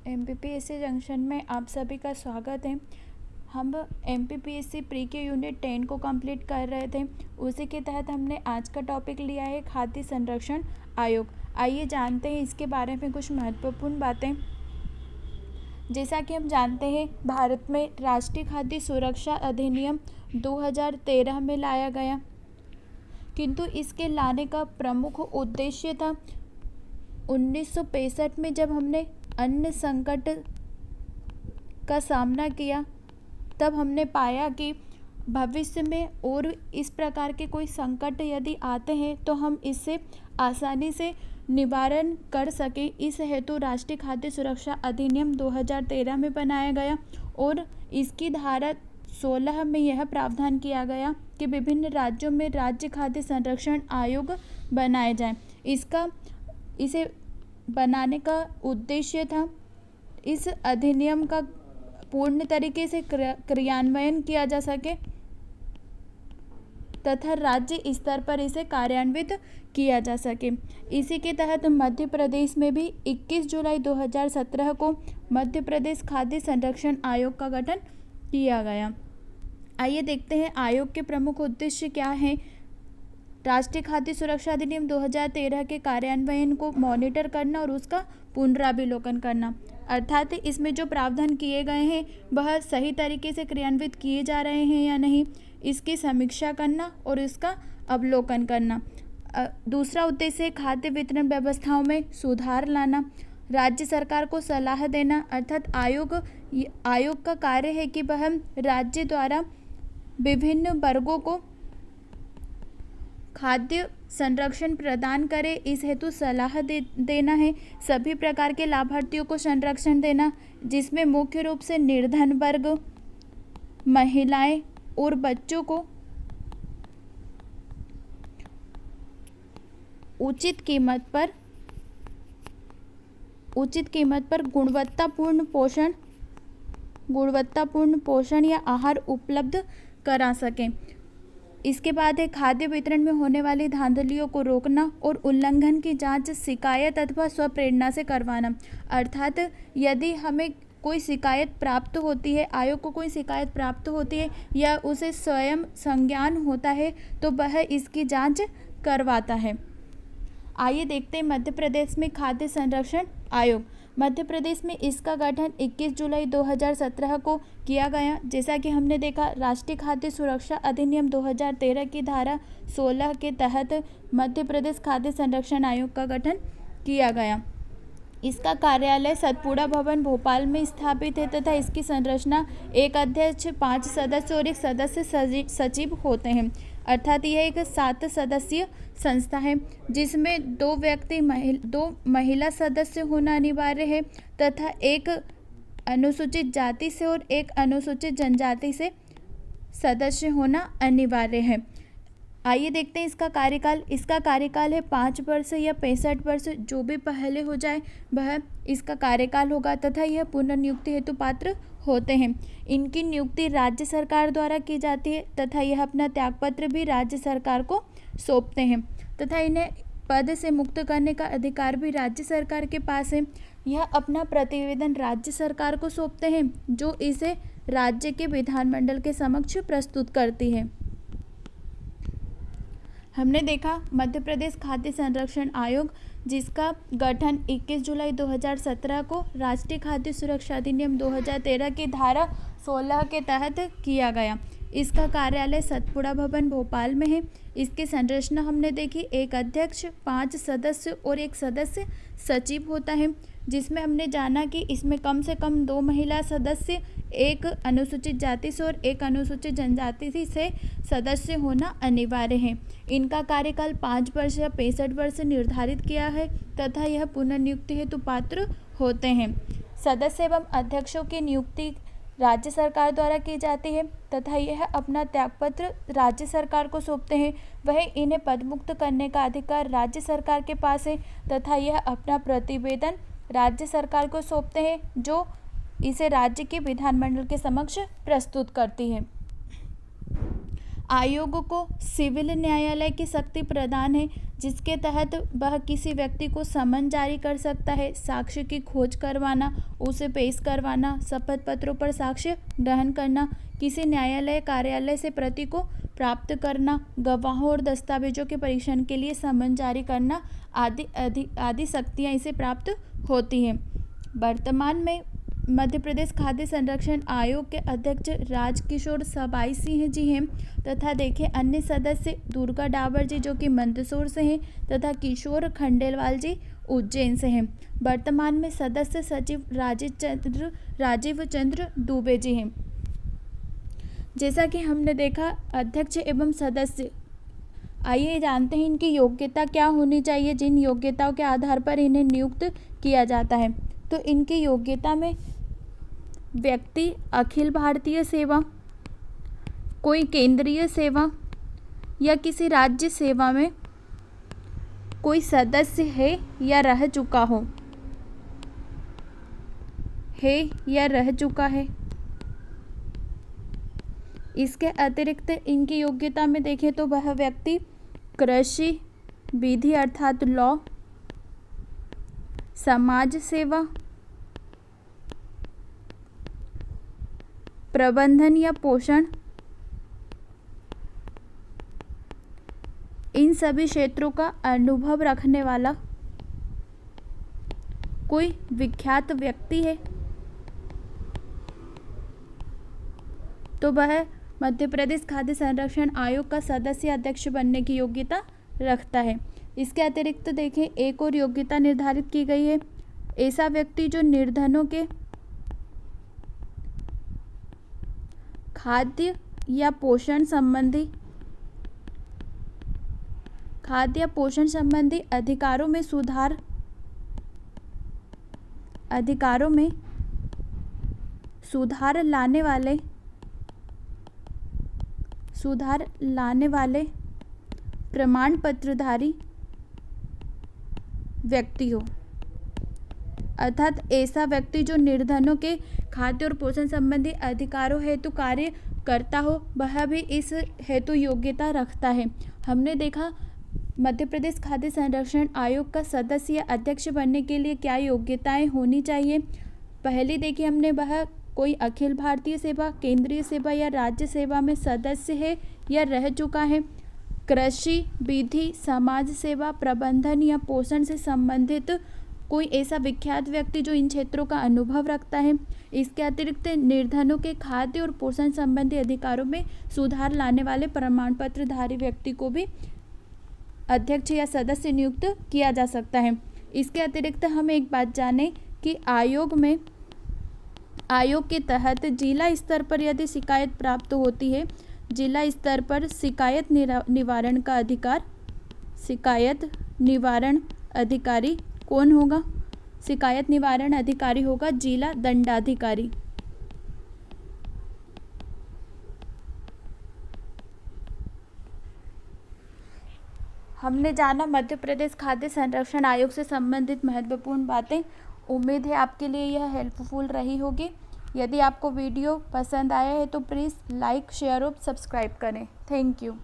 MPPSC junction में आप सभी का स्वागत है। हम एमपीपीएससी प्री के यूनिट 10 को कंप्लीट कर रहे थे। उसी के तहत हमने आज का टॉपिक लिया है खाद्य संरक्षण आयोग। आइए जानते हैं इसके बारे में कुछ महत्वपूर्ण बातें। जैसा कि हम जानते हैं, भारत में राष्ट्रीय खाद्य सुरक्षा अधिनियम 2013 में लाया गया, किंतु इसके लाने का प्रमुख उद्देश्य था 1965 में जब हमने अन्न संकट का सामना किया, तब हमने पाया कि भविष्य में और इस प्रकार के कोई संकट यदि आते हैं तो हम इससे आसानी से निवारण कर सकें। इस हेतु राष्ट्रीय खाद्य सुरक्षा अधिनियम 2013 में बनाया गया और इसकी धारा 16 में यह प्रावधान किया गया कि विभिन्न राज्यों में राज्य खाद्य संरक्षण आयोग बनाए जाएं। इसे बनाने का उद्देश्य था इस अधिनियम का पूर्ण तरीके से क्रियान्वयन किया जा सके तथा राज्य स्तर पर इसे कार्यान्वित किया जा सके। इसी के तहत मध्य प्रदेश में भी 21 जुलाई 2017 को मध्य प्रदेश खाद्य संरक्षण आयोग का गठन किया गया। आइए देखते हैं आयोग के प्रमुख उद्देश्य क्या हैं। राष्ट्रीय खाद्य सुरक्षा अधिनियम 2013 के कार्यान्वयन को मॉनिटर करना और उसका पुनरावलोकन करना, अर्थात इसमें जो प्रावधान किए गए हैं वह सही तरीके से क्रियान्वित किए जा रहे हैं या नहीं, इसकी समीक्षा करना और इसका अवलोकन करना। दूसरा उद्देश्य खाद्य वितरण व्यवस्थाओं में सुधार लाना, राज्य सरकार को सलाह देना, अर्थात आयोग का कार्य है कि वह राज्य द्वारा विभिन्न वर्गों को खाद्य संरक्षण प्रदान करे, इस हेतु सलाह देना है। सभी प्रकार के लाभार्थियों को संरक्षण देना, जिसमें मुख्य रूप से निर्धन वर्ग, महिलाएं और बच्चों को उचित कीमत पर गुणवत्तापूर्ण पोषण या आहार उपलब्ध करा सकें। इसके बाद है खाद्य वितरण में होने वाली धांधलियों को रोकना और उल्लंघन की जांच शिकायत अथवा स्वप्रेरणा से करवाना, अर्थात यदि हमें कोई शिकायत प्राप्त होती है, आयोग को कोई शिकायत प्राप्त होती है या उसे स्वयं संज्ञान होता है तो वह इसकी जांच करवाता है। आइए देखते हैं मध्य प्रदेश में खाद्य संरक्षण आयोग। मध्य प्रदेश में इसका गठन 21 जुलाई 2017 को किया गया। जैसा कि हमने देखा, राष्ट्रीय खाद्य सुरक्षा अधिनियम 2013 की धारा 16 के तहत मध्य प्रदेश खाद्य संरक्षण आयोग का गठन किया गया। इसका कार्यालय सतपुड़ा भवन भोपाल में स्थापित है तथा इसकी संरचना एक अध्यक्ष, 5 सदस्य और एक सदस्य सचिव होते हैं, अर्थात यह एक 7 सदस्यीय संस्था है जिसमें 2 महिला सदस्य होना अनिवार्य है तथा एक अनुसूचित जाति से और एक अनुसूचित जनजाति से सदस्य होना अनिवार्य है। आइए देखते हैं इसका कार्यकाल। इसका कार्यकाल है 5 वर्ष या 65 वर्ष, जो भी पहले हो जाए वह इसका कार्यकाल होगा तथा यह पुनर्नियुक्ति हेतु पात्र होते हैं। इनकी नियुक्ति राज्य सरकार द्वारा की जाती है तथा यह अपना त्यागपत्र भी राज्य सरकार को सौंपते हैं तथा इन्हें पद से मुक्त करने का अधिकार भी राज्य सरकार के पास है। यह अपना प्रतिवेदन राज्य सरकार को सौंपते हैं जो इसे राज्य के विधानमंडल के समक्ष प्रस्तुत करती है। हमने देखा मध्य प्रदेश खाद्य संरक्षण आयोग, जिसका गठन 21 जुलाई 2017 को राष्ट्रीय खाद्य सुरक्षा अधिनियम 2013 की धारा 16 के तहत किया गया। इसका कार्यालय सतपुड़ा भवन भोपाल में है। इसकी संरचना हमने देखी, एक अध्यक्ष, 5 सदस्य और एक सदस्य सचिव होता है, जिसमें हमने जाना कि इसमें कम से कम 2 महिला सदस्य, एक अनुसूचित जाति से और एक अनुसूचित जनजाति से सदस्य होना अनिवार्य है। इनका कार्यकाल 5 वर्ष या 65 वर्ष निर्धारित किया है तथा यह पुनर्नियुक्ति हेतु पात्र होते हैं। सदस्य एवं अध्यक्षों की नियुक्ति राज्य सरकार द्वारा की जाती है तथा यह अपना त्यागपत्र राज्य सरकार को सौंपते हैं। वह इन्हें पदमुक्त करने का अधिकार राज्य सरकार के पास है तथा यह अपना प्रतिवेदन राज्य सरकार को सौंपते हैं जो इसे राज्य के विधानमंडल के समक्ष प्रस्तुत करती है। आयोग को सिविल न्यायालय की शक्ति प्रदान है, जिसके तहत वह किसी व्यक्ति को समन जारी कर सकता है, साक्ष्य की खोज करवाना, उसे पेश करवाना, शपथ पत्रों पर साक्ष्य ग्रहण करना, किसी न्यायालय कार्यालय से प्रति को प्राप्त करना, गवाहों और दस्तावेजों के परीक्षण के लिए समन जारी करना आदि शक्तियाँ इसे प्राप्त होती हैं। वर्तमान में मध्य प्रदेश खाद्य संरक्षण आयोग के अध्यक्ष राजकिशोर सबाई सिंह जी हैं तथा देखिए अन्य सदस्य दुर्गा डाबर जी जो कि मंदसौर से हैं तथा किशोर खंडेलवाल जी उज्जैन से हैं। वर्तमान में सदस्य सचिव राजीव चंद्र दुबे जी हैं। जैसा कि हमने देखा अध्यक्ष एवं सदस्य, आइए जानते हैं इनकी योग्यता क्या होनी चाहिए, जिन योग्यताओं के आधार पर इन्हें नियुक्त किया जाता है। तो इनकी योग्यता में व्यक्ति अखिल भारतीय सेवा, कोई केंद्रीय सेवा या किसी राज्य सेवा में कोई सदस्य है या रह चुका हो, है या रह चुका है। इसके अतिरिक्त इनकी योग्यता में देखें तो वह व्यक्ति कृषि विधि अर्थात लॉ, समाज सेवा, प्रबंधन या पोषण, इन सभी क्षेत्रों का अनुभव रखने वाला कोई विख्यात व्यक्ति है तो वह मध्य प्रदेश खाद्य संरक्षण आयोग का सदस्य अध्यक्ष बनने की योग्यता रखता है। इसके अतिरिक्त देखें एक और योग्यता निर्धारित की गई है, ऐसा व्यक्ति जो निर्धनों के खाद्य या पोषण संबंधी अधिकारों में सुधार लाने वाले प्रमाण पत्रधारी व्यक्ति हो, अर्थात ऐसा व्यक्ति जो निर्धनों के खाद्य और पोषण संबंधी अधिकारों हेतु कार्य करता हो, वह भी इस हेतु योग्यता रखता है। हमने देखा मध्य प्रदेश खाद्य संरक्षण आयोग का सदस्य या अध्यक्ष बनने के लिए क्या योग्यताएं होनी चाहिए। पहली देखिए हमने वह कोई अखिल भारतीय सेवा, केंद्रीय सेवा या राज्य सेवा में सदस्य है या रह चुका है, कृषि विधि, समाज सेवा, प्रबंधन या पोषण से संबंधित कोई ऐसा विख्यात व्यक्ति जो इन क्षेत्रों का अनुभव रखता है। इसके अतिरिक्त निर्धनों के खाद्य और पोषण संबंधी अधिकारों में सुधार लाने वाले प्रमाण पत्रधारी व्यक्ति को भी अध्यक्ष या सदस्य नियुक्त किया जा सकता है। इसके अतिरिक्त हम एक बात जानें कि आयोग के तहत जिला स्तर पर यदि शिकायत प्राप्त होती है, जिला स्तर पर शिकायत निवारण अधिकारी कौन होगा? शिकायत निवारण अधिकारी होगा जिला दंडाधिकारी। हमने जाना मध्य प्रदेश खाद्य संरक्षण आयोग से संबंधित महत्वपूर्ण बातें। उम्मीद है आपके लिए यह हेल्पफुल रही होगी। यदि आपको वीडियो पसंद आया है तो प्लीज़ लाइक, शेयर और सब्सक्राइब करें। Thank you.